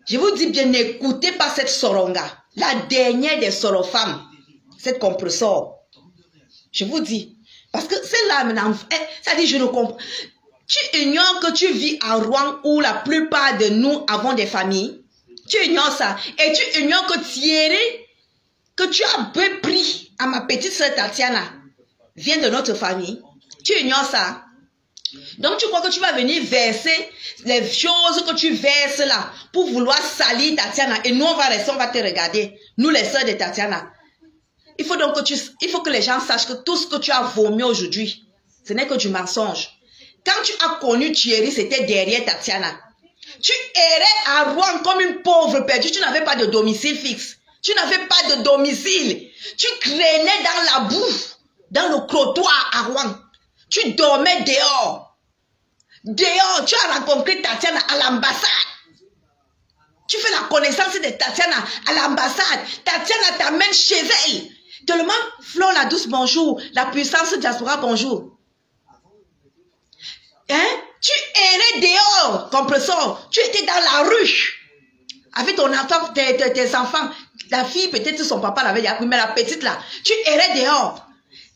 Je vous dis bien, n'écoutez pas cette soronga. La dernière des sorofemmes. Cette compressor. Je vous dis. Parce que c'est là maintenant. Ça dit, je ne comprends. Tu ignores que tu vis à Rouen où la plupart de nous avons des familles. Tu ignores ça. Et tu ignores que Thierry, que tu as pris à ma petite soeur Tatiana, vient de notre famille. Tu ignores ça. Donc tu crois que tu vas venir verser les choses que tu verses là pour vouloir salir Tatiana. Et nous on va rester, on va te regarder. Nous les soeurs de Tatiana. Il faut donc que les gens sachent que tout ce que tu as vomi aujourd'hui, ce n'est que du mensonge. Quand tu as connu Thierry, c'était derrière Tatiana. Tu errais à Rouen comme une pauvre perdue. Tu n'avais pas de domicile fixe. Tu n'avais pas de domicile. Tu traînais dans la boue, dans le trottoir à Rouen. Tu dormais dehors. Dehors, tu as rencontré Tatiana à l'ambassade. Tu fais la connaissance de Tatiana à l'ambassade. Tatiana t'amène chez elle. Tellement, Flore la douce, bonjour. La puissance diaspora, bonjour. Hein? Tu errais dehors, compressor. Tu étais dans la rue. Avec ton enfant, tes enfants. La fille, peut-être son papa l'avait déjà pris, mais la petite là. Tu errais dehors.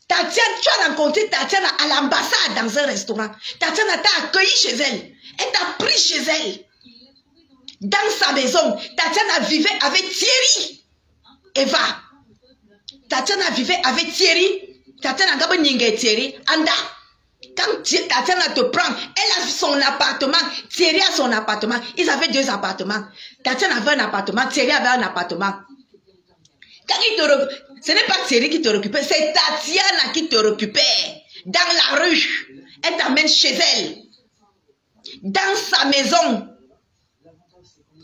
Tatiana, tu as rencontré Tatiana à l'ambassade dans un restaurant. Tatiana t'a accueilli chez elle. Elle t'a pris chez elle. Dans sa maison, Tatiana vivait avec Thierry. Eva. Tatiana vivait avec Thierry. Tatiana gabe nyinge Thierry. Anda. Quand Tatiana te prend, elle a son appartement. Thierry a son appartement. Ils avaient 2 appartements. Tatiana avait un appartement. Thierry avait un appartement. Quand il te ce n'est pas Thierry qui te récupère, c'est Tatiana qui te récupère. Dans la rue. Elle t'amène chez elle. Dans sa maison.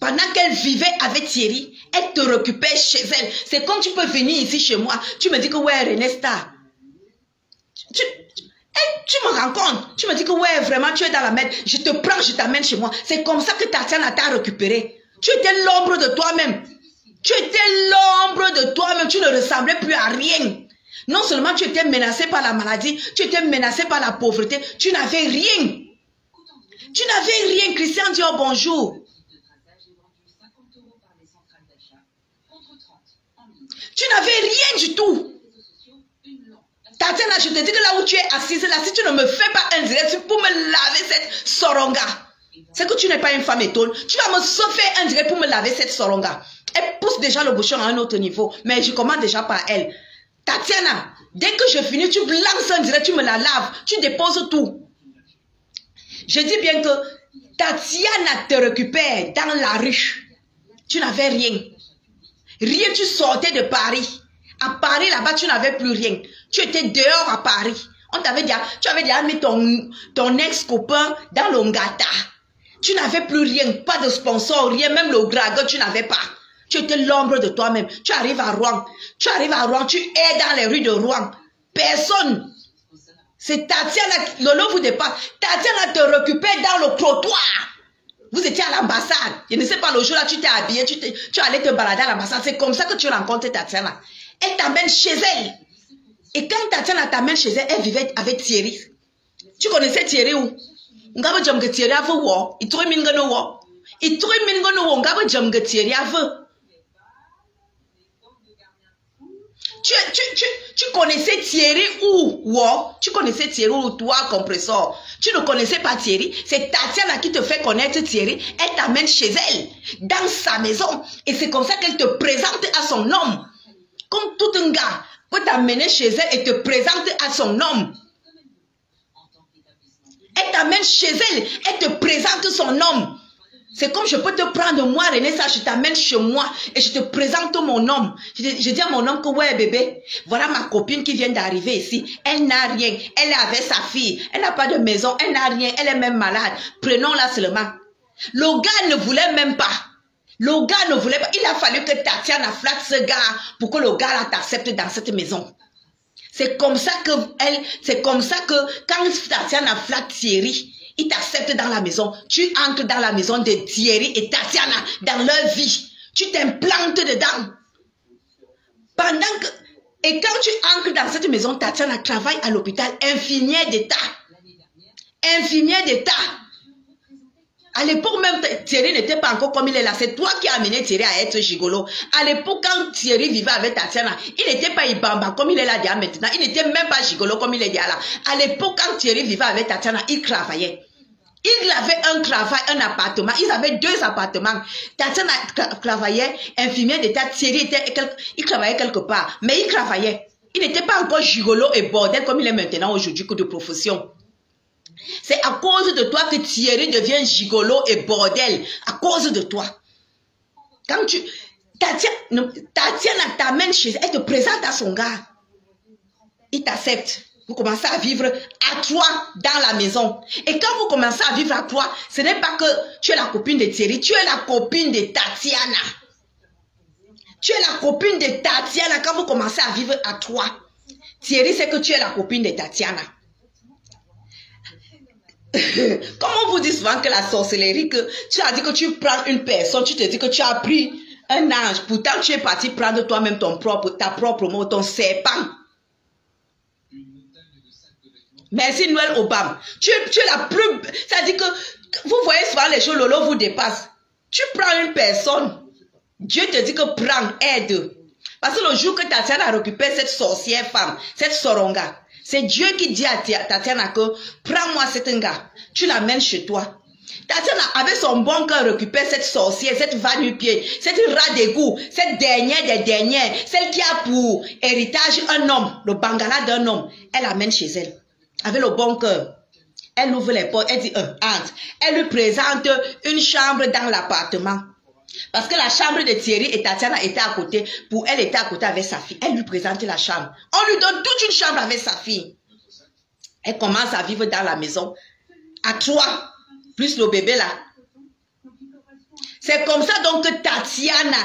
Pendant qu'elle vivait avec Thierry, elle te récupère chez elle. C'est comme tu peux venir ici chez moi. Tu me dis que ouais, Renesta. Tu me rencontres. Tu me dis que ouais, vraiment, tu es dans la merde. Je te prends, je t'amène chez moi. C'est comme ça que Tatiana t'a récupéré. Tu étais l'ombre de toi-même. Tu étais l'ombre de toi-même. Tu ne ressemblais plus à rien. Non seulement tu étais menacé par la maladie, tu étais menacé par la pauvreté. Tu n'avais rien. Tu n'avais rien. Christian dit oh, bonjour. Tu n'avais rien du tout. Tatiana, je te dis que là où tu es assise, là, si tu ne me fais pas un direct pour me laver cette soronga, c'est que tu n'es pas une femme étonne. Tu vas me faire un direct pour me laver cette soronga. Elle pousse déjà le bouchon à un autre niveau, mais je commence déjà par elle. Tatiana, dès que je finis, tu lances un direct, tu me la laves, tu déposes tout. Je dis bien que Tatiana te récupère dans la rue. Tu n'avais rien. Rien, tu sortais de Paris. À Paris, là-bas, tu n'avais plus rien. Tu étais dehors à Paris. On t'avait dit, tu avais déjà mis ton ex-copain dans l'Ongata. Tu n'avais plus rien, pas de sponsor, rien, même le dragon, tu n'avais pas. Tu étais l'ombre de toi-même. Tu arrives à Rouen. Tu arrives à Rouen, tu es dans les rues de Rouen. Personne. C'est Tatiana, le nom vous dépasse. Tatiana te récupère dans le trottoir. Vous étiez à l'ambassade. Je ne sais pas, le jour-là, tu t'es habillé, tu allais te balader à l'ambassade. C'est comme ça que tu rencontres Tatiana. Elle t'amène chez elle. Et quand Tatiana t'amène chez elle, elle vivait avec Thierry. Tu connaissais Thierry où? Ngabe jamge Thierry a vu wo. Il trouve mingano wo. Il trouve mingano wo. Ngabe jamge Thierry a vu. Tu connaissais Thierry où? Wo. Tu connaissais Thierry où? Toi, compressor. Tu ne connaissais pas Thierry. C'est Tatiana qui te fait connaître Thierry. Elle t'amène chez elle. Dans sa maison. Et c'est comme ça qu'elle te présente à son homme. Comme tout un gars peut t'amener chez elle et te présenter à son homme. Elle t'amène chez elle, elle te présente son homme. C'est comme je peux te prendre moi, René, ça, je t'amène chez moi et je te présente mon homme. Je dis à mon homme que ouais bébé, voilà ma copine qui vient d'arriver ici. Elle n'a rien, elle est avec sa fille, elle n'a pas de maison, elle n'a rien, elle est même malade. Prenons-la seulement. Le gars ne voulait même pas. Le gars ne voulait pas. Il a fallu que Tatiana flatte ce gars pour que le gars t'accepte dans cette maison. C'est comme ça que quand Tatiana flatte Thierry, il t'accepte dans la maison. Tu entres dans la maison de Thierry et Tatiana dans leur vie. Tu t'implantes dedans. Et quand tu entres dans cette maison, Tatiana travaille à l'hôpital, infirmière d'État. Infirmière d'État. À l'époque même, Thierry n'était pas encore comme il est là. C'est toi qui as amené Thierry à être gigolo. À l'époque, quand Thierry vivait avec Tatiana, il n'était pas Ibamba comme il est là déjà maintenant. Il n'était même pas gigolo comme il est déjà là. À l'époque, quand Thierry vivait avec Tatiana, il travaillait. Il avait un travail, un appartement. Ils avaient 2 appartements. Tatiana travaillait, infirmière d'État. Thierry il travaillait quelque part. Mais il travaillait. Il n'était pas encore gigolo et bordel comme il est maintenant aujourd'hui que de profession. C'est à cause de toi que Thierry devient gigolo et bordel. À cause de toi. Quand Tatiana t'amène chez elle, elle te présente à son gars. Il t'accepte. Vous commencez à vivre à 3 dans la maison. Et quand vous commencez à vivre à 3, ce n'est pas que tu es la copine de Thierry, tu es la copine de Tatiana. Tu es la copine de Tatiana quand vous commencez à vivre à 3. Thierry sait que tu es la copine de Tatiana. Comme on vous dit souvent que la sorcellerie, que tu as dit que tu prends une personne, tu te dis que tu as pris un ange, pourtant tu es parti prendre toi-même ta propre mot, ton serpent. Merci Noël Obama. Tu es la plus... Ça dit que vous voyez souvent les choses, Lolo vous dépasse. Tu prends une personne, Dieu te dit que prends, aide. Parce que le jour que Tatiana a récupéré cette sorcière femme, cette soronga, c'est Dieu qui dit à Tatiana que prends-moi cet gars, tu l'amènes chez toi. Tatiana, avec son bon cœur, récupère cette sorcière, cette va-nu-pied, cette rat d'égout, cette dernière des dernières, celle qui a pour héritage un homme, le bangala d'un homme. Elle l'amène chez elle. Avec le bon cœur. Elle ouvre les portes, elle dit, entre. Elle lui présente une chambre dans l'appartement. Parce que la chambre de Thierry et Tatiana était à côté. Pour elle, était à côté avec sa fille. Elle lui présente la chambre. On lui donne toute une chambre avec sa fille. Elle commence à vivre dans la maison. À 3, plus le bébé là. C'est comme ça donc que Tatiana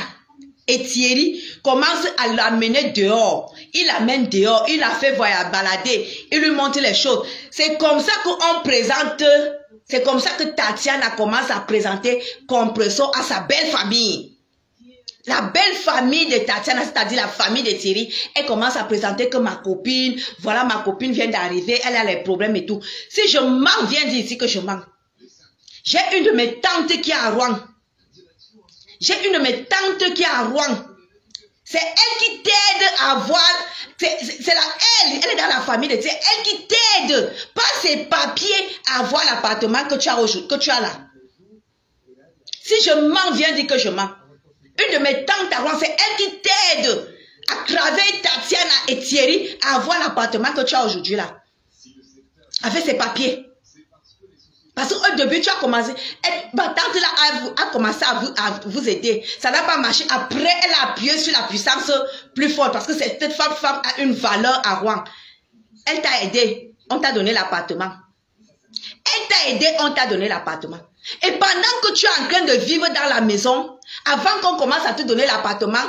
et Thierry commencent à l'amener dehors. Il l'amène dehors, il la fait voyager, balader, il lui montre les choses. C'est comme ça qu'on présente, c'est comme ça que Tatiana commence à présenter Compresso à sa belle famille. La belle famille de Tatiana, c'est-à-dire la famille de Thierry, elle commence à présenter que ma copine, voilà ma copine vient d'arriver, elle a les problèmes et tout. Si je mens, viens dire ici que je mens. J'ai une de mes tantes qui est à Rouen. J'ai une de mes tantes qui est à Rouen. C'est elle qui t'aide à voir, elle est dans la famille de Thierry, elle qui t'aide par ses papiers à avoir l'appartement que tu as là. Si je mens, viens dire que je mens. Une de mes tantes à Rouen, c'est elle qui t'aide à travers Tatiana et Thierry à avoir l'appartement que tu as aujourd'hui là. Avec ses papiers. Parce qu'au début, tu as commencé, ma tante là a commencé à vous aider. Ça n'a pas marché. Après, elle a appuyé sur la puissance plus forte. Parce que cette femme a une valeur à Rouen. Elle t'a aidé. On t'a donné l'appartement. Elle t'a aidé, on t'a donné l'appartement. Et pendant que tu es en train de vivre dans la maison, avant qu'on commence à te donner l'appartement,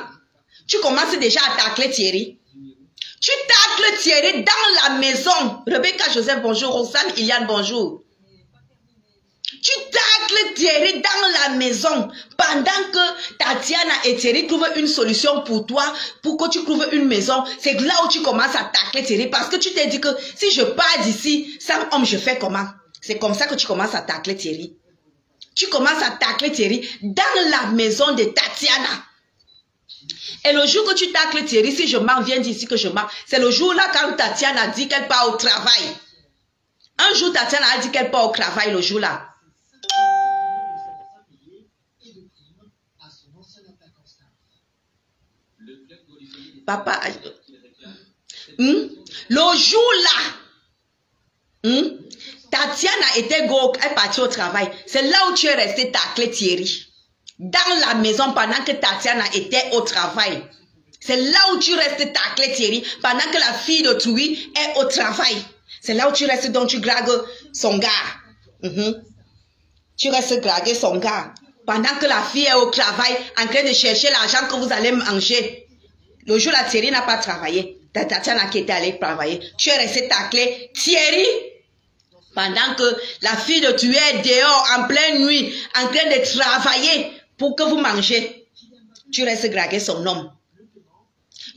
tu commences déjà à tacler Thierry. Tu tacles Thierry dans la maison. Rebecca Joseph, bonjour. Rosanne Iliane, bonjour. Tu tacles Thierry dans la maison pendant que Tatiana et Thierry trouvent une solution pour toi, pour que tu trouves une maison. C'est là où tu commences à tacler Thierry parce que tu t'es dit que si je pars d'ici sans homme, je fais comment? C'est comme ça que tu commences à tacler Thierry. Tu commences à tacler Thierry dans la maison de Tatiana. Et le jour que tu tacles Thierry, si je mens, viens d'ici que je mens. C'est le jour là quand Tatiana dit qu'elle part au travail. Un jour, Tatiana a dit qu'elle part au travail le jour là. Papa, le jour là, Tatiana était go, elle partit au travail. C'est là où tu es resté tacler Thierry. Dans la maison pendant que Tatiana était au travail. C'est là où tu restes tacler Thierry pendant que la fille d'autrui est au travail. C'est là où tu restes donc tu gragues son gars. Tu restes graguer son gars. Pendant que la fille est au travail en train de chercher l'argent que vous allez manger. Le jour là, Thierry n'a pas travaillé. Tatiana qui était allée travailler. Tu es resté tacler Thierry. Pendant que la fille de tu es dehors en pleine nuit en train de travailler pour que vous mangez. Tu restes graguer son homme.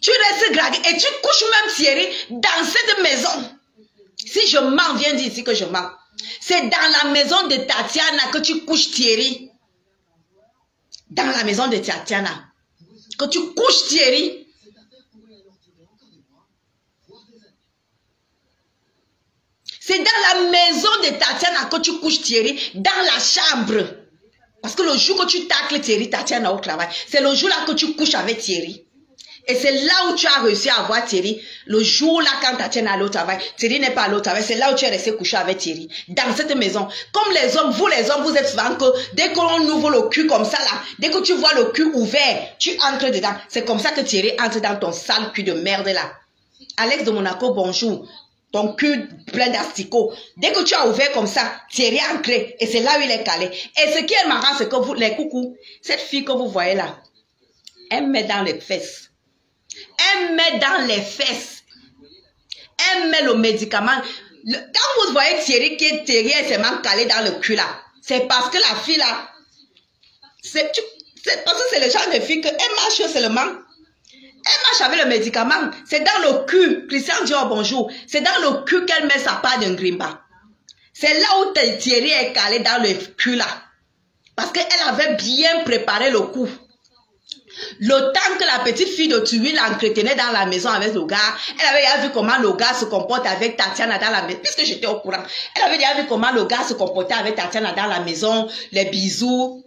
Tu restes graguer et tu couches même Thierry dans cette maison. Si je mens, viens dire ici que je mens. C'est dans la maison de Tatiana que tu couches Thierry. Dans la maison de Tatiana que tu couches Thierry. C'est dans la maison de Tatiana que tu couches Thierry, dans la chambre. Parce que le jour que tu tacles Thierry, Tatiana au travail, c'est le jour là que tu couches avec Thierry. Et c'est là où tu as réussi à avoir Thierry. Le jour là, quand Tatiana est au travail, Thierry n'est pas allé au travail, c'est là où tu es resté couché avec Thierry. Dans cette maison. Comme les hommes, vous êtes souvent que dès qu'on ouvre le cul comme ça là, dès que tu vois le cul ouvert, tu entres dedans. C'est comme ça que Thierry entre dans ton sale cul de merde là. Alex de Monaco, bonjour. Ton cul plein d'asticots. Dès que tu as ouvert comme ça, Thierry est entré. Et c'est là où il est calé. Et ce qui est marrant, c'est que vous, les coucous, cette fille que vous voyez là, elle met dans les fesses. Elle met dans les fesses. Elle met le médicament. Quand vous voyez Thierry qui est derrière, c'est même calé dans le cul là. C'est parce que la fille là, c'est parce que c'est le genre de fille qu'elle marche seulement. Elle marche avec le médicament. C'est dans le cul. Christian dit oh, bonjour. C'est dans le cul qu'elle met sa part d'un grimba. C'est là où Thierry est calé dans le cul là. Parce qu'elle avait bien préparé le coup. Le temps que la petite fille de Thuy l'entretenait dans la maison avec le gars, elle avait déjà vu comment le gars se comporte avec Tatiana dans la maison, puisque j'étais au courant. Elle avait déjà vu comment le gars se comportait avec Tatiana dans la maison, les bisous.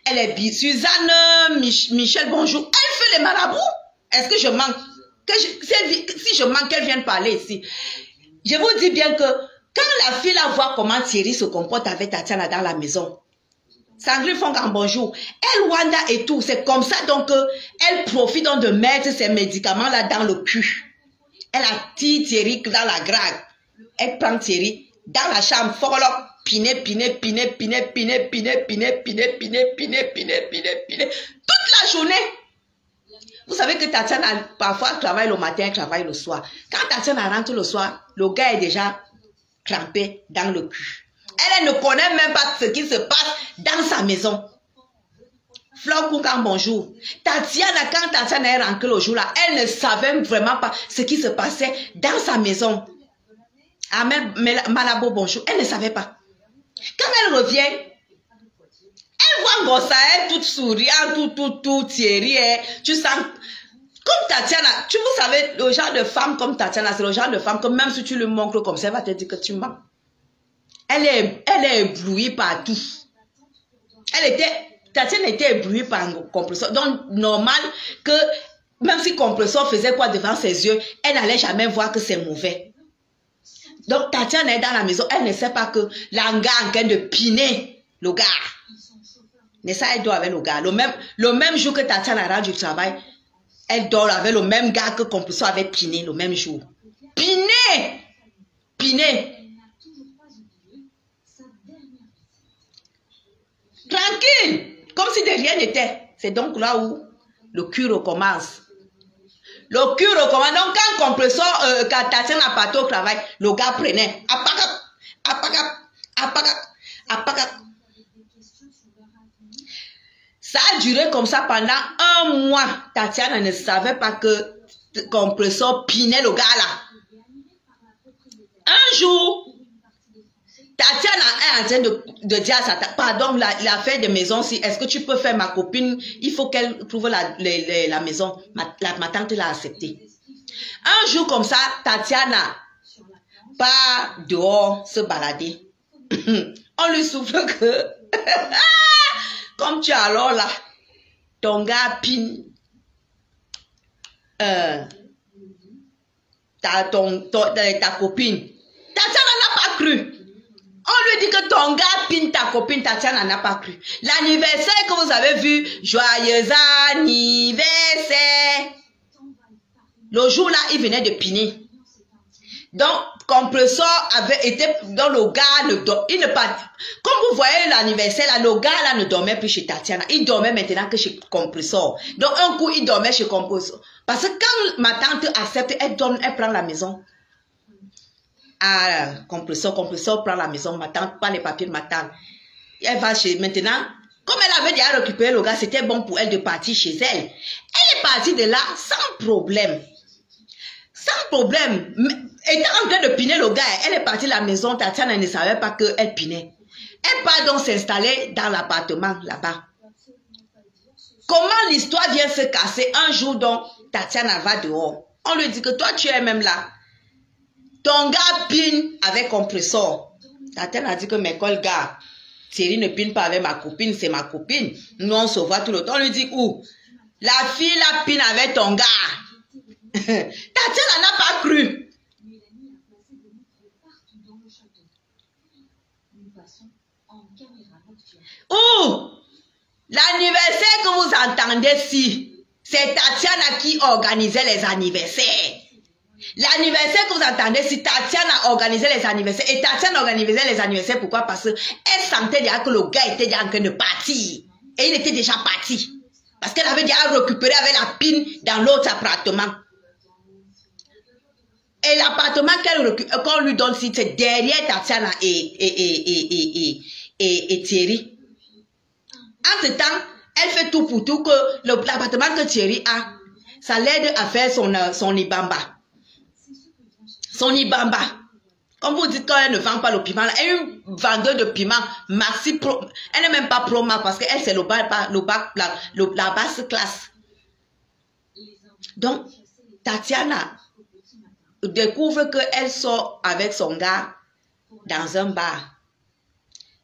Elle est bisous. Suzanne, Michel, bonjour. Elle fait les marabouts. Est-ce que je manque? Si je manque, qu'elle vienne parler ici. Je vous dis bien que quand la fille la voit comment Thierry se comporte avec Tatiana dans la maison, Sandrine Fongan, bonjour. Elle, Wanda et tout, c'est comme ça donc elle profite donc de mettre ces médicaments-là dans le cul. Elle attire Thierry dans la grague. Elle prend Thierry dans la chambre, follow, piné. Toute la journée. Vous savez que Tatiana, parfois, travaille le matin, elle travaille le soir. Quand Tatiana rentre le soir, le gars est déjà trempé dans le cul. Elle ne connaît même pas ce qui se passe dans sa maison. Flore Kungan, bonjour. Tatiana, quand Tatiana est rentrée le jour là, elle ne savait vraiment pas ce qui se passait dans sa maison. Amel Malabo, bonjour. Elle ne savait pas. Quand elle revient, elle voit Gossaël toute souriante, tout Thierry. Tu sens, comme Tatiana, vous savez, le genre de femme comme Tatiana, c'est le genre de femme que même si tu le montres comme ça, elle va te dire que tu mens. Elle est éblouie par tout. Tatiana était éblouie par un compresseur. Donc, normal que, même si le compresseur faisait quoi devant ses yeux, elle n'allait jamais voir que c'est mauvais. Donc, Tatiana est dans la maison. Elle ne sait pas que l'anga est en train de piner le gars. Mais ça, elle dort avec le gars. Le même jour que Tatiana rentre du travail, elle dort avec le même gars que le compresseur avait piné le même jour. Piné. Tranquille, comme si de rien n'était. C'est donc là où le cul recommence. Le cul recommence. Donc quand compresseur, quand Tatiana partait au travail, le gars prenait. Ça a duré comme ça pendant 1 mois. Tatiana ne savait pas que le compresseur pinait le gars là. Un jour, Tatiana est en train de dire à sa tante, pardon, l'affaire de maison, si est-ce que tu peux faire ma copine, il faut qu'elle trouve la maison. Ma tante l'a accepté. Un jour comme ça, Tatiana part dehors se balader. On lui souffle que, comme tu es alors là, ton gars pine ta copine. Tatiana n'a pas cru. On lui dit que ton gars pine ta copine, Tatiana n'a pas cru. L'anniversaire que vous avez vu, joyeux anniversaire. Le jour là, il venait de piner. Donc, compresseur avait été dans le gars, il ne pas. Comme vous voyez l'anniversaire là, le gars là ne dormait plus chez Tatiana. Il dormait maintenant que chez compresseur. Donc, un coup, il dormait chez compresseur. Parce que quand ma tante accepte, elle prend la maison. Ah, compresseur prend la maison, ma tante, pas les papiers de ma tante. Elle va chez, maintenant, comme elle avait déjà récupéré le gars, c'était bon pour elle de partir chez elle. Elle est partie de là sans problème. Sans problème. Étant en train de piner le gars, elle est partie de la maison, Tatiana ne savait pas qu'elle pinait. Elle part donc s'installer dans l'appartement là-bas. Comment l'histoire vient se casser? Un jour donc, Tatiana va dehors. On lui dit que toi tu es même là. Ton gars pine avec compresseur. Tatiana a dit que mais quel gars? Thierry ne pine pas avec ma copine, c'est ma copine. Nous on se voit tout le temps. On lui dit où? La fille la pine avec ton gars. Tatiana n'a pas cru. Ouh! L'anniversaire que vous entendez si, c'est Tatiana qui organisait les anniversaires. L'anniversaire que vous entendez si, Tatiana organisait les anniversaires. Et Tatiana organisait les anniversaires, pourquoi? Parce qu'elle sentait déjà que le gars était déjà en train de partir. Et il était déjà parti. Parce qu'elle avait déjà récupéré avec la pine dans l'autre appartement. Et l'appartement qu'on lui donne, c'est derrière Tatiana et Thierry. Entre temps, elle fait tout pour tout que l'appartement que Thierry a, ça l'aide à faire son ibamba. Son ibamba. Comme vous dites, quand elle ne vend pas le piment, elle est une vendeuse de piment maxi pro. Elle n'est même pas pro-ma parce qu'elle c'est la basse classe. Donc, Tatiana découvre qu'elle sort avec son gars dans un bar.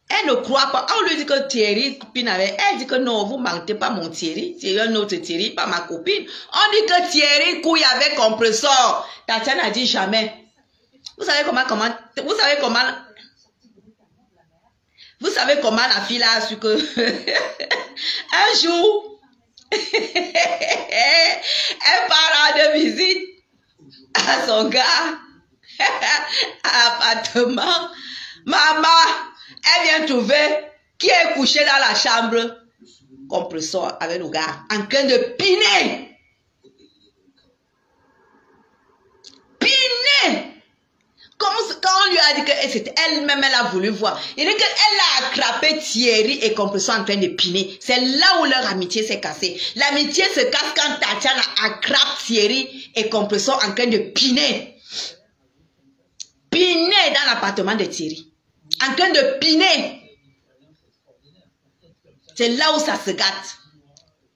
Elle ne croit pas. On lui dit que Thierry copine avec. Elle dit que non, vous ne mentez pas mon Thierry. C'est un autre Thierry, pas ma copine. On dit que Thierry couille avec compresseur. Tatiana a dit jamais. Vous savez comment la fille a su que un jour elle part de visite à son gars à l'appartement. Maman, elle vient trouver qui est couché dans la chambre compresseur avec le gars en train de piner. Piner. Quand on lui a dit que c'était elle-même, elle a voulu voir. Il dit qu'elle a attrapé Thierry et compresseur en train de piner. C'est là où leur amitié s'est cassée. L'amitié se casse quand Tatiana attrape Thierry et compresseur en train de piner. Piner dans l'appartement de Thierry. En train de piner. C'est là où ça se gâte.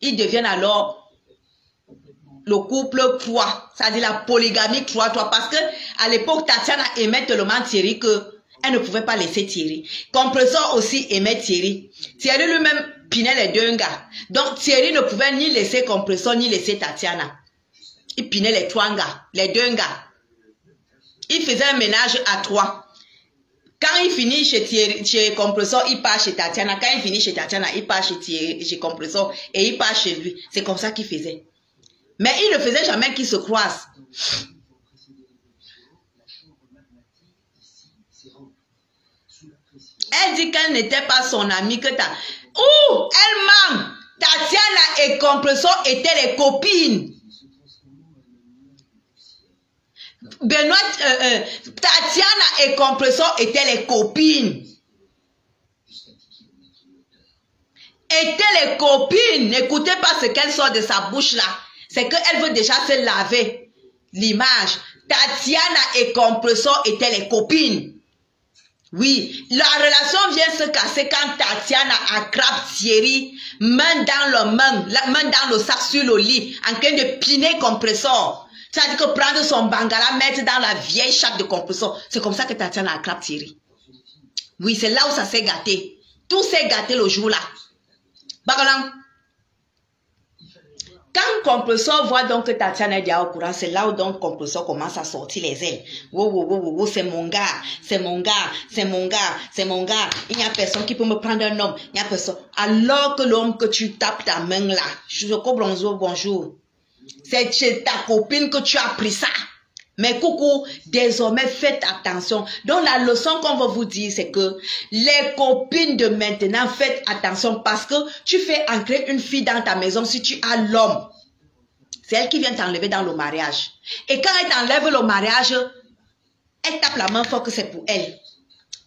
Ils deviennent alors le couple 3, c'est-à-dire la polygamie 3-3, parce que à l'époque, Tatiana aimait tellement Thierry qu'elle ne pouvait pas laisser Thierry. Compresseur aussi aimait Thierry. Thierry lui-même pinait les deux gars. Donc Thierry ne pouvait ni laisser Compresseur ni laisser Tatiana. Il pinait les trois gars, les deux gars. Il faisait un ménage à 3. Quand il finit chez Compresseur, il part chez Tatiana. Quand il finit chez Tatiana, il part chez Compresseur et il part chez lui. C'est comme ça qu'il faisait. Mais il ne faisait jamais qu'ils se croisent. Elle dit qu'elle n'était pas son amie, que t'as... Ouh, elle ment. Tatiana et Compresseur étaient les copines. Benoît, Tatiana et Compresseur étaient les copines. Étaient les copines. N'écoutez pas ce qu'elle sort de sa bouche là. C'est qu'elle veut déjà se laver l'image. Tatiana et Compresseur étaient les copines. Oui, la relation vient se casser quand Tatiana attrape Thierry, main dans le sac sur le lit, en train de piner Compresseur. C'est-à-dire que prendre son bangala, mettre dans la vieille chatte de Compresseur. C'est comme ça que Tatiana attrape Thierry. Oui, c'est là où ça s'est gâté. Tout s'est gâté le jour-là. Bagalang. Quand Compresseur voit donc que Tatiana est déjà au courant, c'est là où donc Compresseur commence à sortir les ailes. Wow, c'est mon gars, c'est mon gars, c'est mon gars, c'est mon gars. Il n'y a personne qui peut me prendre un homme. Il n'y a personne. Alors que l'homme que tu tapes ta main là, je te bonjour. C'est chez ta copine que tu as pris ça. Mais coucou, désormais faites attention. Donc la leçon qu'on va vous dire, c'est que les copines de maintenant, faites attention parce que tu fais entrer une fille dans ta maison si tu as l'homme. C'est elle qui vient t'enlever dans le mariage. Et quand elle t'enlève le mariage, elle tape la main fort que c'est pour elle.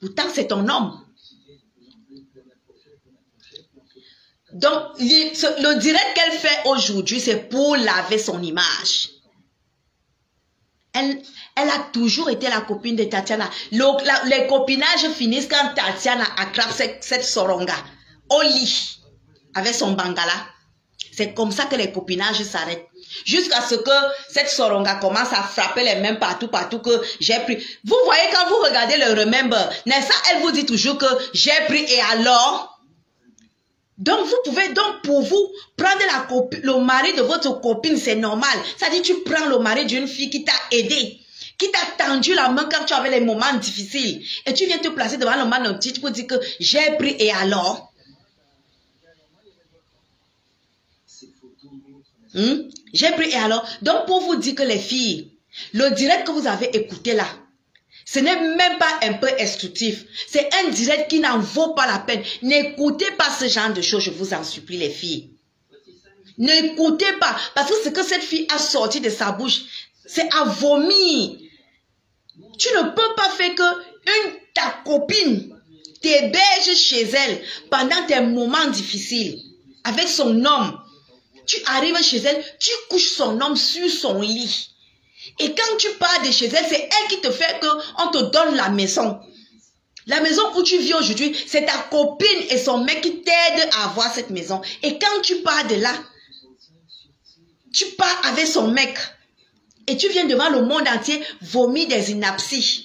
Pourtant, c'est ton homme. Donc, le direct qu'elle fait aujourd'hui, c'est pour laver son image. Elle a toujours été la copine de Tatiana. Les copinages finissent quand Tatiana attrape cette soronga au lit avec son bangala. C'est comme ça que les copinages s'arrêtent. Jusqu'à ce que cette soronga commence à frapper les mains partout que j'ai pris. Vous voyez quand vous regardez le Remember, n'est-ce pas, elle vous dit toujours que j'ai pris et alors? Donc vous pouvez donc pour vous prendre le mari de votre copine, c'est normal. Ça dit tu prends le mari d'une fille qui t'a aidé, qui t'a tendu la main quand tu avais les moments difficiles et tu viens te placer devant le manotite pour dire que j'ai pris et alors? J'ai pris et alors? Donc pour vous dire que les filles, le direct que vous avez écouté là, ce n'est même pas un peu instructif. C'est un direct qui n'en vaut pas la peine. N'écoutez pas ce genre de choses, je vous en supplie les filles. N'écoutez pas, parce que ce que cette fille a sorti de sa bouche, c'est à vomir. Tu ne peux pas faire que ta copine t'héberge chez elle pendant tes moments difficiles avec son homme. Tu arrives chez elle, tu couches son homme sur son lit. Et quand tu pars de chez elle, c'est elle qui te fait qu'on te donne la maison. La maison où tu vis aujourd'hui, c'est ta copine et son mec qui t'aident à avoir cette maison. Et quand tu pars de là, tu pars avec son mec. Et tu viens devant le monde entier vomir des inepties.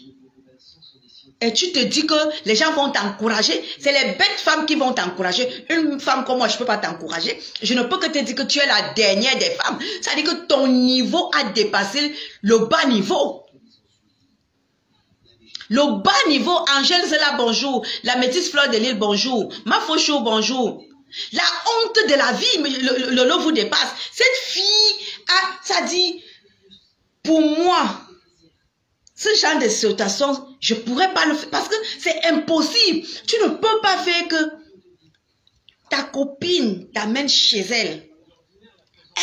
Et tu te dis que les gens vont t'encourager. C'est les bêtes femmes qui vont t'encourager. Une femme comme moi, je ne peux pas t'encourager. Je ne peux que te dire que tu es la dernière des femmes. Ça veut dire que ton niveau a dépassé le bas niveau. Le bas niveau, Angèle Zela, bonjour. La métisse Fleur de Lille, bonjour. Mafocho, bonjour. La honte de la vie, le lot vous dépasse. Cette fille a, ça dit, pour moi, ce genre de situation, je ne pourrais pas le faire parce que c'est impossible. Tu ne peux pas faire que ta copine t'amène chez elle.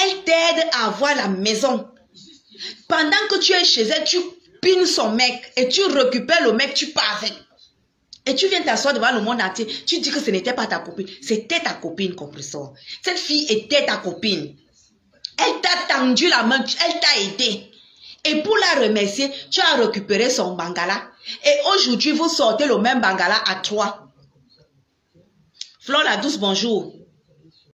Elle t'aide à avoir la maison. Pendant que tu es chez elle, tu pines son mec et tu récupères le mec, tu pars avec. Et tu viens t'asseoir devant le monde entier. Tu dis que ce n'était pas ta copine. C'était ta copine, compresseur. Cette fille était ta copine. Elle t'a tendu la main, elle t'a aidé. Et pour la remercier, tu as récupéré son bangala. Et aujourd'hui, vous sortez le même bangala à 3. Flore la douce, bonjour.